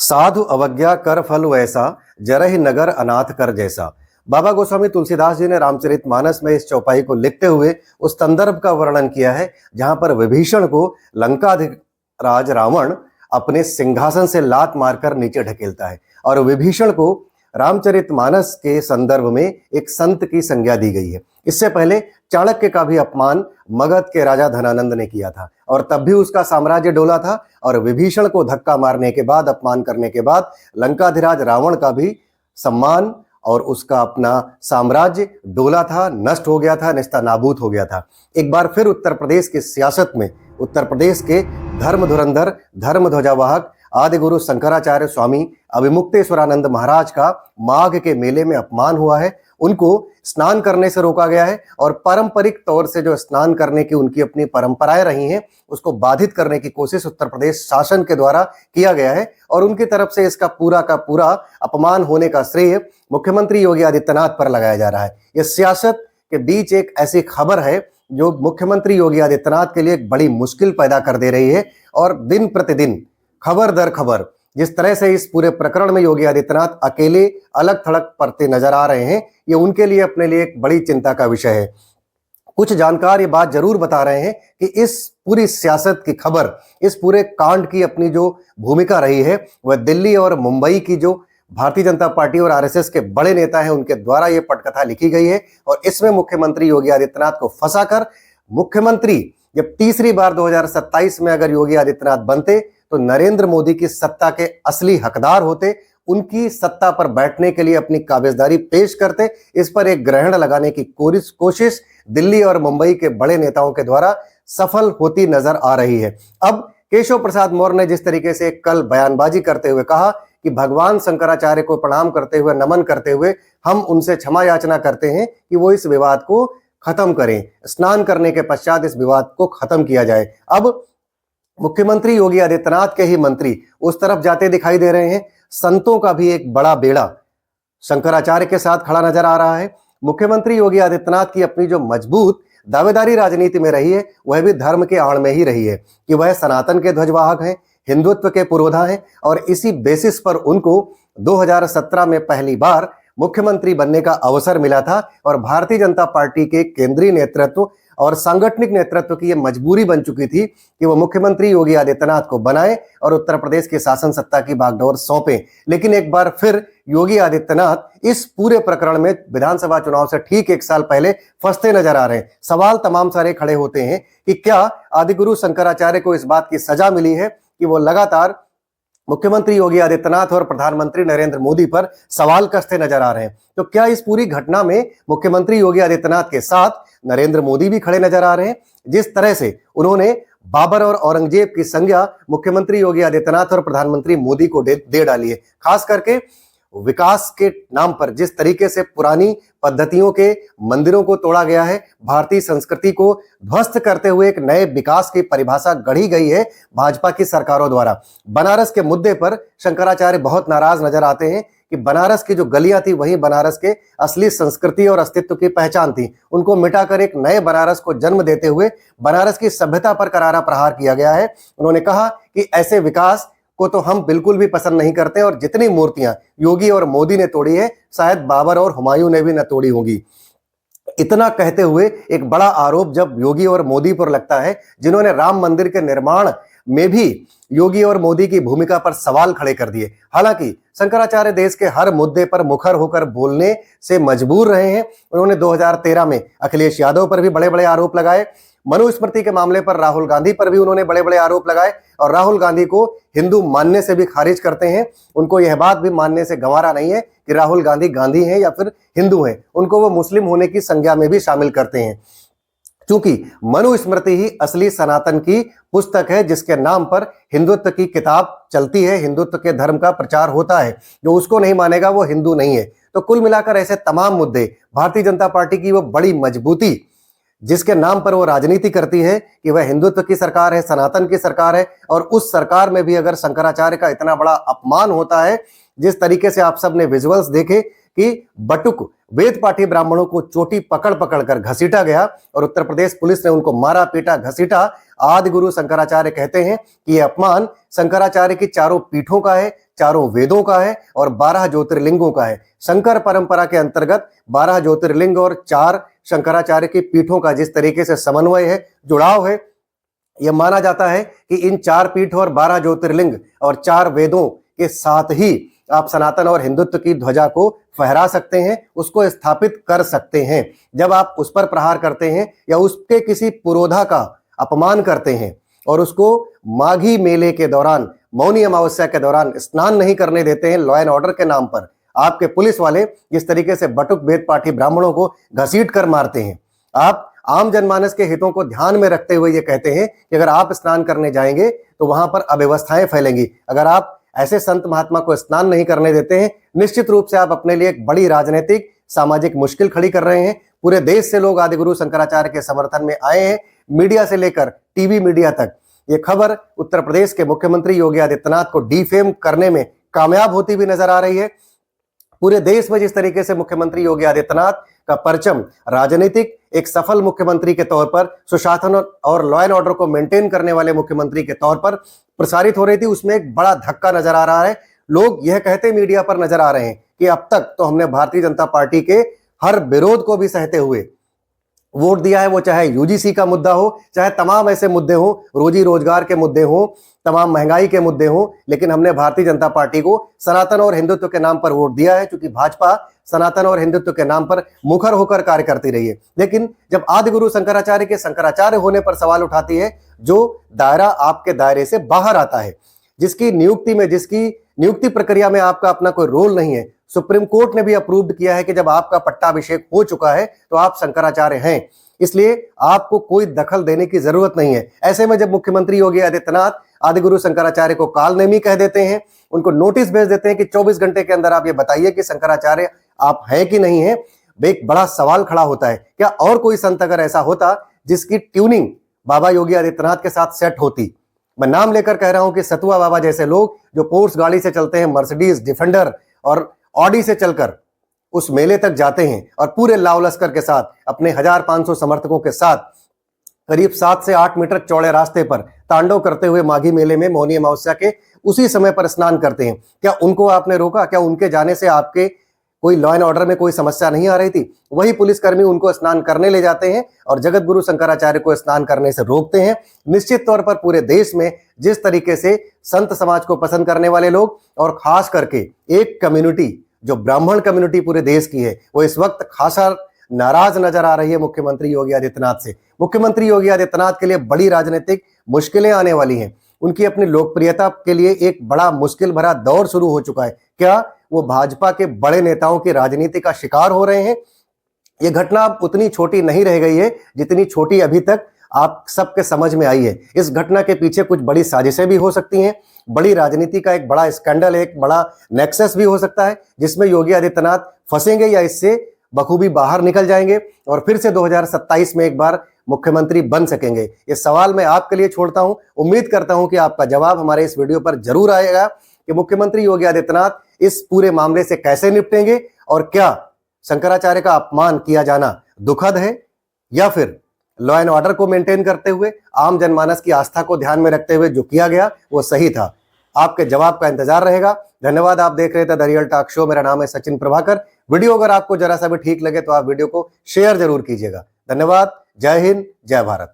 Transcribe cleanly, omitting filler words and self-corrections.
साधु अवज्ञा कर फल वैसा, जरहि नगर अनाथ कर जैसा। बाबा गोस्वामी तुलसीदास जी ने रामचरितमानस में इस चौपाई को लिखते हुए उस संदर्भ का वर्णन किया है जहां पर विभीषण को लंकाधिराज रावण अपने सिंहासन से लात मारकर नीचे ढकेलता है और विभीषण को रामचरितमानस के संदर्भ में एक संत की संज्ञा दी गई है। इससे पहले चाणक्य का भी अपमान मगध के राजा धनानंद ने किया था और तब भी उसका साम्राज्य डोला था और विभीषण को धक्का मारने के बाद, अपमान करने के बाद लंकाधिराज रावण का भी सम्मान और उसका अपना साम्राज्य डोला था, नष्ट हो गया था, नेस्तनाबूद हो गया था। एक बार फिर उत्तर प्रदेश की सियासत में उत्तर प्रदेश के धर्म धुरंधर, धर्म ध्वजावाहक आदि गुरु शंकराचार्य स्वामी अभिमुक्तेश्वरानंद महाराज का माघ के मेले में अपमान हुआ है। उनको स्नान करने से रोका गया है और पारंपरिक तौर से जो स्नान करने की उनकी अपनी परंपराएं रही हैं उसको बाधित करने की कोशिश उत्तर प्रदेश शासन के द्वारा किया गया है और उनकी तरफ से इसका पूरा का पूरा अपमान होने का श्रेय मुख्यमंत्री योगी आदित्यनाथ पर लगाया जा रहा है। यह सियासत के बीच एक ऐसी खबर है जो मुख्यमंत्री योगी आदित्यनाथ के लिए एक बड़ी मुश्किल पैदा कर दे रही है और दिन प्रतिदिन खबर दर खबर जिस तरह से इस पूरे प्रकरण में योगी आदित्यनाथ अकेले अलग थलग पड़ते नजर आ रहे हैं, ये उनके लिए अपने लिए एक बड़ी चिंता का विषय है। कुछ जानकार ये बात जरूर बता रहे हैं कि इस पूरी सियासत की खबर, इस पूरे कांड की अपनी जो भूमिका रही है वह दिल्ली और मुंबई की जो भारतीय जनता पार्टी और आरएसएस के बड़े नेता हैं उनके द्वारा ये पटकथा लिखी गई है और इसमें मुख्यमंत्री योगी आदित्यनाथ को फंसाकर मुख्यमंत्री जब तीसरी बार 2027 में अगर योगी आदित्यनाथ बनते तो नरेंद्र मोदी की सत्ता के असली हकदार होते, उनकी सत्ता पर बैठने के लिए अपनी काबिजदारी पेश करते। इस पर एक ग्रहण लगाने की कोशिश दिल्ली और मुंबई के बड़े नेताओं के द्वारा सफल होती नजर आ रही है। अब केशव प्रसाद मौर्य ने जिस तरीके से कल बयानबाजी करते हुए कहा कि भगवान शंकराचार्य को प्रणाम करते हुए, नमन करते हुए हम उनसे क्षमा याचना करते हैं कि वो इस विवाद को खत्म करें, स्नान करने के पश्चात इस विवाद को खत्म किया जाए। अब मुख्यमंत्री योगी आदित्यनाथ के ही मंत्री उस तरफ जाते दिखाई दे रहे हैं। संतों का भी एक बड़ा बेड़ा शंकराचार्य के साथ खड़ा नजर आ रहा है। मुख्यमंत्री योगी आदित्यनाथ की अपनी जो मजबूत दावेदारी राजनीति में रही है वह भी धर्म के आड़ में ही रही है कि वह सनातन के ध्वजवाहक हैं, हिंदुत्व के पुरोधा हैं और इसी बेसिस पर उनको 2017 में पहली बार मुख्यमंत्री बनने का अवसर मिला था और भारतीय जनता पार्टी के केंद्रीय नेतृत्व और सांगठनिक नेतृत्व की यह मजबूरी बन चुकी थी कि वो मुख्यमंत्री योगी आदित्यनाथ को बनाए और उत्तर प्रदेश की शासन सत्ता की बागडोर सौंपे। लेकिन एक बार फिर योगी आदित्यनाथ इस पूरे प्रकरण में विधानसभा चुनाव से ठीक एक साल पहले फंसते नजर आ रहे हैं। सवाल तमाम सारे खड़े होते हैं कि क्या आदिगुरु शंकराचार्य को इस बात की सजा मिली है कि वो लगातार मुख्यमंत्री योगी आदित्यनाथ और प्रधानमंत्री नरेंद्र मोदी पर सवाल कसते नजर आ रहे हैं। तो क्या इस पूरी घटना में मुख्यमंत्री योगी आदित्यनाथ के साथ नरेंद्र मोदी भी खड़े नजर आ रहे हैं? जिस तरह से उन्होंने बाबर और औरंगजेब की संज्ञा मुख्यमंत्री योगी आदित्यनाथ और प्रधानमंत्री मोदी को दे डाली है, खास करके विकास के नाम पर जिस तरीके से पुरानी पद्धतियों के मंदिरों को तोड़ा गया है, भारतीय संस्कृति को ध्वस्त करते हुए एक नए विकास की परिभाषा गढ़ी गई है भाजपा की सरकारों द्वारा। बनारस के मुद्दे पर शंकराचार्य बहुत नाराज नजर आते हैं कि बनारस की जो गलियां थी वही बनारस के असली संस्कृति और अस्तित्व की पहचान थी। उनको मिटाकर एक नए बनारस को जन्म देते हुए बनारस की सभ्यता पर करारा प्रहार किया गया है। उन्होंने कहा कि ऐसे विकास को तो हम बिल्कुल भी पसंद नहीं करते और जितनी मूर्तियां योगी और मोदी ने तोड़ी है शायद बाबर और हुमायूं ने भी न तोड़ी होंगी। इतना कहते हुए एक बड़ा आरोप जब योगी और मोदी पर लगता है, जिन्होंने राम मंदिर के निर्माण में भी योगी और मोदी की भूमिका पर सवाल खड़े कर दिए। हालांकि शंकराचार्य देश के हर मुद्दे पर मुखर होकर बोलने से मजबूर रहे हैं। उन्होंने 2013 में अखिलेश यादव पर भी बड़े बड़े आरोप लगाए, मनुस्मृति के मामले पर राहुल गांधी पर भी उन्होंने बड़े बड़े आरोप लगाए और राहुल गांधी को हिंदू मानने से भी खारिज करते हैं। उनको यह बात भी मानने से गंवारा नहीं है कि राहुल गांधी गांधी हैं या फिर हिंदू हैं, उनको वो मुस्लिम होने की संज्ञा में भी शामिल करते हैं। क्योंकि मनुस्मृति ही असली सनातन की पुस्तक है जिसके नाम पर हिंदुत्व की किताब चलती है, हिंदुत्व के धर्म का प्रचार होता है। जो उसको नहीं मानेगा वो हिंदू नहीं है। तो कुल मिलाकर ऐसे तमाम मुद्दे भारतीय जनता पार्टी की वो बड़ी मजबूती जिसके नाम पर वो राजनीति करती है कि वह हिंदुत्व की सरकार है, सनातन की सरकार है और उस सरकार में भी अगर शंकराचार्य का इतना बड़ा अपमान होता है, जिस तरीके से आप सब ने विजुअल्स देखे कि बटुक वेद पाठी ब्राह्मणों को चोटी पकड़ पकड़ कर घसीटा गया और उत्तर प्रदेश पुलिस ने उनको मारा पीटा घसीटा। आदि गुरु शंकराचार्य कहते हैं कि यह अपमान शंकराचार्य की चारों पीठों का है, चारों वेदों का है और 12 ज्योतिर्लिंगों का है। शंकर परंपरा के अंतर्गत 12 ज्योतिर्लिंग और 4 शंकराचार्य की पीठों का जिस तरीके से समन्वय है, जुड़ाव है, यह माना जाता है कि इन 4 पीठों और 12 ज्योतिर्लिंग और 4 वेदों के साथ ही आप सनातन और हिंदुत्व की ध्वजा को फहरा सकते हैं, उसको स्थापित कर सकते हैं। जब आप उस पर प्रहार करते हैं या उसके किसी पुरोधा का अपमान करते हैं और उसको माघी मेले के दौरान, मौनी अमावस्या के दौरान स्नान नहीं करने देते हैं लॉ एंड ऑर्डर के नाम पर, आपके पुलिस वाले जिस तरीके से बटुक वेद पाठी ब्राह्मणों को घसीट कर मारते हैं, आप आम जनमानस के हितों को ध्यान में रखते हुए ये कहते हैं कि अगर आप स्नान करने जाएंगे तो वहां पर अव्यवस्थाएं फैलेंगी। अगर आप ऐसे संत महात्मा को स्नान नहीं करने देते हैं, निश्चित रूप से आप अपने लिए एक बड़ी राजनीतिक सामाजिक मुश्किल खड़ी कर रहे हैं। पूरे देश से लोग आदिगुरु शंकराचार्य के समर्थन में आए हैं, मीडिया से लेकर टीवी मीडिया तक। ये खबर उत्तर प्रदेश के मुख्यमंत्री योगी आदित्यनाथ को डिफेम करने में कामयाब होती हुई नजर आ रही है। पूरे देश में जिस तरीके से मुख्यमंत्री योगी आदित्यनाथ का परचम राजनीतिक एक सफल मुख्यमंत्री के तौर पर, सुशासन और लॉ एंड ऑर्डर को मेंटेन करने वाले मुख्यमंत्री के तौर पर प्रसारित हो रही थी, उसमें एक बड़ा धक्का नजर आ रहा है। लोग यह कहते मीडिया पर नजर आ रहे हैं कि अब तक तो हमने भारतीय जनता पार्टी के हर विरोध को भी सहते हुए वोट दिया है, वो चाहे यूजीसी का मुद्दा हो, चाहे तमाम ऐसे मुद्दे हो, रोजी रोजगार के मुद्दे हो, तमाम महंगाई के मुद्दे हो, लेकिन हमने भारतीय जनता पार्टी को सनातन और हिंदुत्व के नाम पर वोट दिया है, क्योंकि भाजपा सनातन और हिंदुत्व के नाम पर मुखर होकर कार्य करती रही है। लेकिन जब आदिगुरु शंकराचार्य के शंकराचार्य होने पर सवाल उठाती है, जो दायरा आपके दायरे से बाहर आता है, जिसकी नियुक्ति प्रक्रिया में आपका अपना कोई रोल नहीं है, सुप्रीम कोर्ट ने भी अप्रूव्ड किया है कि जब आपका पट्टाभिषेक हो चुका है तो आप शंकराचार्य हैं, इसलिए आपको कोई दखल देने की जरूरत नहीं है। ऐसे में जब मुख्यमंत्री योगी आदित्यनाथ आदिगुरु शंकराचार्य को कालनेमी कह देते हैं, उनको नोटिस भेज देते हैं कि 24 घंटे के अंदर आप ये बताइए कि शंकराचार्य आप हैं कि नहीं है, एक बड़ा सवाल खड़ा होता है। क्या और कोई संत अगर ऐसा होता जिसकी ट्यूनिंग बाबा योगी आदित्यनाथ के साथ सेट होती? मैं नाम लेकर कह रहा हूं कि सतुआ बाबा जैसे लोग जो पोर्स गाड़ी से चलते हैं, मर्सिडीज डिफेंडर और ऑडी से चलकर उस मेले तक जाते हैं और पूरे लाव लश्कर के साथ अपने 1500 समर्थकों के साथ करीब 7 से 8 मीटर चौड़े रास्ते पर तांडव करते हुए माघी मेले में मौनी अमावस्या के उसी समय पर स्नान करते हैं, क्या उनको आपने रोका? क्या उनके जाने से आपके कोई लॉ एंड ऑर्डर में कोई समस्या नहीं आ रही थी? वही पुलिसकर्मी उनको स्नान करने ले जाते हैं और जगत गुरु शंकराचार्य को स्नान करने से रोकते हैं। निश्चित तौर पर पूरे देश में जिस तरीके से संत समाज को पसंद करने वाले लोग और खास करके एक कम्युनिटी जो ब्राह्मण कम्युनिटी पूरे देश की है, वो इस वक्त खासा नाराज नजर आ रही है मुख्यमंत्री योगी आदित्यनाथ से। मुख्यमंत्री योगी आदित्यनाथ के लिए बड़ी राजनीतिक मुश्किलें आने वाली हैं। उनकी अपनी लोकप्रियता के लिए एक बड़ा मुश्किल भरा दौर शुरू हो चुका है। क्या वो भाजपा के बड़े नेताओं की राजनीति का शिकार हो रहे हैं? ये घटना अब उतनी छोटी नहीं रह गई है जितनी छोटी अभी तक आप सबके समझ में आई है। इस घटना के पीछे कुछ बड़ी साजिशें भी हो सकती हैं, बड़ी राजनीति का एक बड़ा स्कैंडल, एक बड़ा नेक्सस भी हो सकता है, जिसमें योगी आदित्यनाथ फंसेंगे या इससे बखूबी बाहर निकल जाएंगे और फिर से 2027 में एक बार मुख्यमंत्री बन सकेंगे। ये सवाल मैं आपके लिए छोड़ता हूं। उम्मीद करता हूं कि आपका जवाब हमारे इस वीडियो पर जरूर आएगा कि मुख्यमंत्री योगी आदित्यनाथ इस पूरे मामले से कैसे निपटेंगे और क्या शंकराचार्य का अपमान किया जाना दुखद है या फिर लॉ एंड ऑर्डर को मेंटेन करते हुए आम जनमानस की आस्था को ध्यान में रखते हुए जो किया गया वो सही था। आपके जवाब का इंतजार रहेगा। धन्यवाद। आप देख रहे थे द रियल टॉक शो। मेरा नाम है सचिन प्रभाकर। वीडियो अगर आपको जरा सा भी ठीक लगे तो आप वीडियो को शेयर जरूर कीजिएगा। धन्यवाद। जय हिंद, जय भारत।